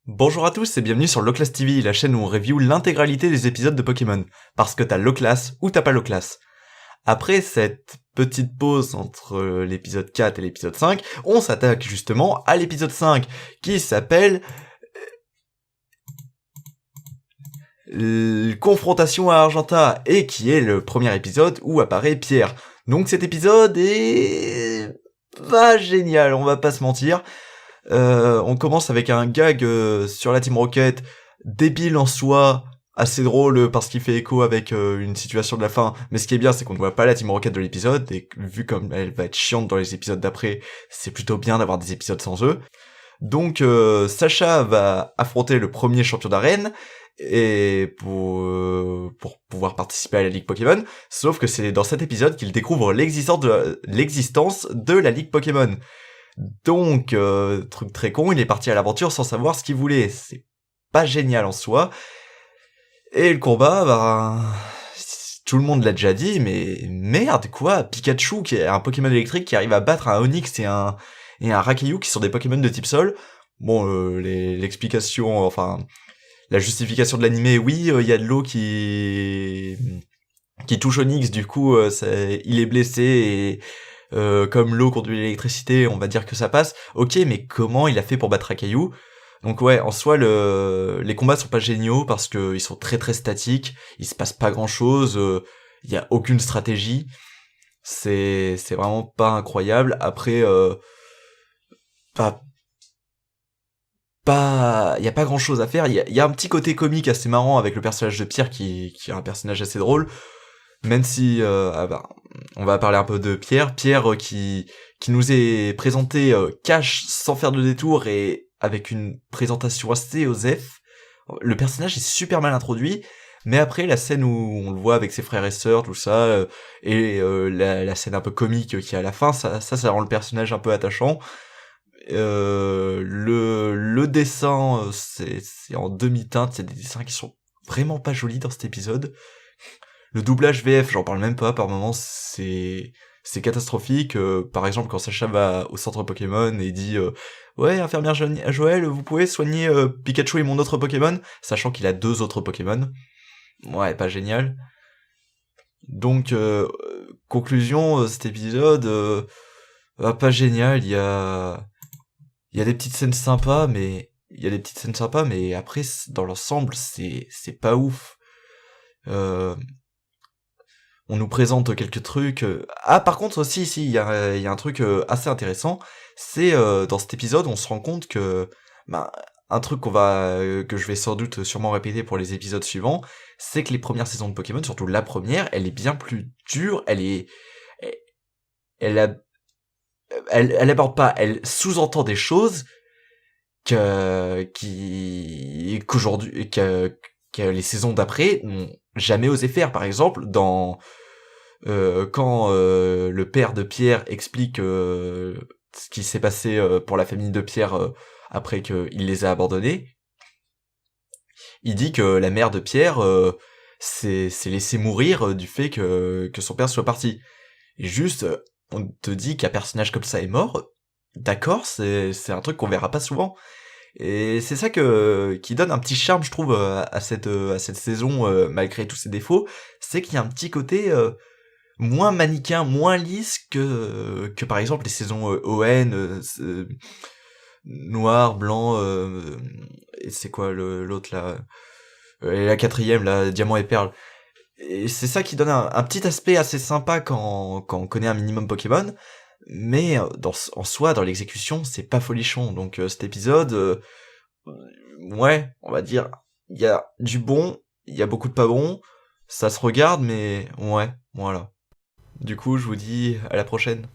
Bonjour à tous et bienvenue sur Loclass TV, la chaîne où on review l'intégralité des épisodes de Pokémon, parce que t'as Loclass ou t'as pas Loclass. Après cette petite pause entre l'épisode 4 et l'épisode 5, on s'attaque justement à l'épisode 5, qui s'appelle Confrontation à Argenta, et qui est le premier épisode où apparaît Pierre. Donc cet épisode est pas génial, on va pas se mentir. On commence avec un gag sur la Team Rocket, débile en soi, assez drôle parce qu'il fait écho avec une situation de la fin, mais ce qui est bien c'est qu'on ne voit pas la Team Rocket de l'épisode, et vu comme elle va être chiante dans les épisodes d'après, c'est plutôt bien d'avoir des épisodes sans eux. Donc Sacha va affronter le premier champion d'arène, et pour pouvoir participer à la Ligue Pokémon, sauf que c'est dans cet épisode qu'il découvre l'existence de la Ligue Pokémon. Donc, truc très con, il est parti à l'aventure sans savoir ce qu'il voulait. C'est pas génial en soi. Et le combat, bah... Tout le monde l'a déjà dit, mais merde, quoi. Pikachu, qui est un Pokémon électrique qui arrive à battre un Onix et un Raikou, qui sont des Pokémon de type sol. Bon, l'explication, enfin... La justification de l'animé, oui, il y a de l'eau qui touche Onix, du coup, il est blessé et... comme l'eau conduit l'électricité, on va dire que ça passe. Ok, mais comment il a fait pour battre Raikou? Donc ouais, en soi, les combats sont pas géniaux parce que ils sont très très statiques, il se passe pas grand chose, il y a aucune stratégie, c'est vraiment pas incroyable. Après, pas il y a pas grand chose à faire. Il y a un petit côté comique assez marrant avec le personnage de Pierre qui est un personnage assez drôle. Même si, on va parler un peu de Pierre. Pierre qui nous est présenté cash sans faire de détour et avec une présentation assez osef. Le personnage est super mal introduit, mais après la scène où on le voit avec ses frères et sœurs, tout ça, et la scène un peu comique qui est à la fin, ça rend le personnage un peu attachant. Le dessin, c'est en demi-teinte, c'est des dessins qui sont vraiment pas jolis dans cet épisode. Le doublage VF, j'en parle même pas, par moments c'est catastrophique. Par exemple, quand Sacha va au centre Pokémon et dit ouais, infirmière Joël, vous pouvez soigner Pikachu et mon autre Pokémon, sachant qu'il a deux autres Pokémon. Ouais, pas génial. Donc, conclusion, cet épisode, pas génial. Il y a des petites scènes sympas, mais après, dans l'ensemble, c'est pas ouf. On nous présente quelques trucs. Ah, par contre, si, il y a un truc assez intéressant. C'est dans cet épisode, on se rend compte que bah, un truc que je vais sans doute sûrement répéter pour les épisodes suivants, c'est que les premières saisons de Pokémon, surtout la première, elle est bien plus dure. Elle a, elle aborde pas, elle sous-entend des choses que les saisons d'après n'ont jamais osé faire. Par exemple, quand le père de Pierre explique ce qui s'est passé pour la famille de Pierre après qu'il les a abandonnés, il dit que la mère de Pierre s'est laissée mourir du fait que son père soit parti. Et juste, on te dit qu'un personnage comme ça est mort, d'accord, c'est un truc qu'on verra pas souvent. Et c'est ça qui donne un petit charme, je trouve, à cette saison, malgré tous ses défauts, c'est qu'il y a un petit côté moins manichéen, moins lisse que par exemple les saisons ON, noir, blanc, et c'est quoi l'autre là, et la quatrième là, diamant et perle. Et c'est ça qui donne un petit aspect assez sympa quand on connaît un minimum Pokémon, mais en soi, dans l'exécution, c'est pas folichon. Donc cet épisode, ouais, on va dire, il y a du bon, il y a beaucoup de pas bon, ça se regarde, mais ouais, voilà. Du coup, je vous dis à la prochaine.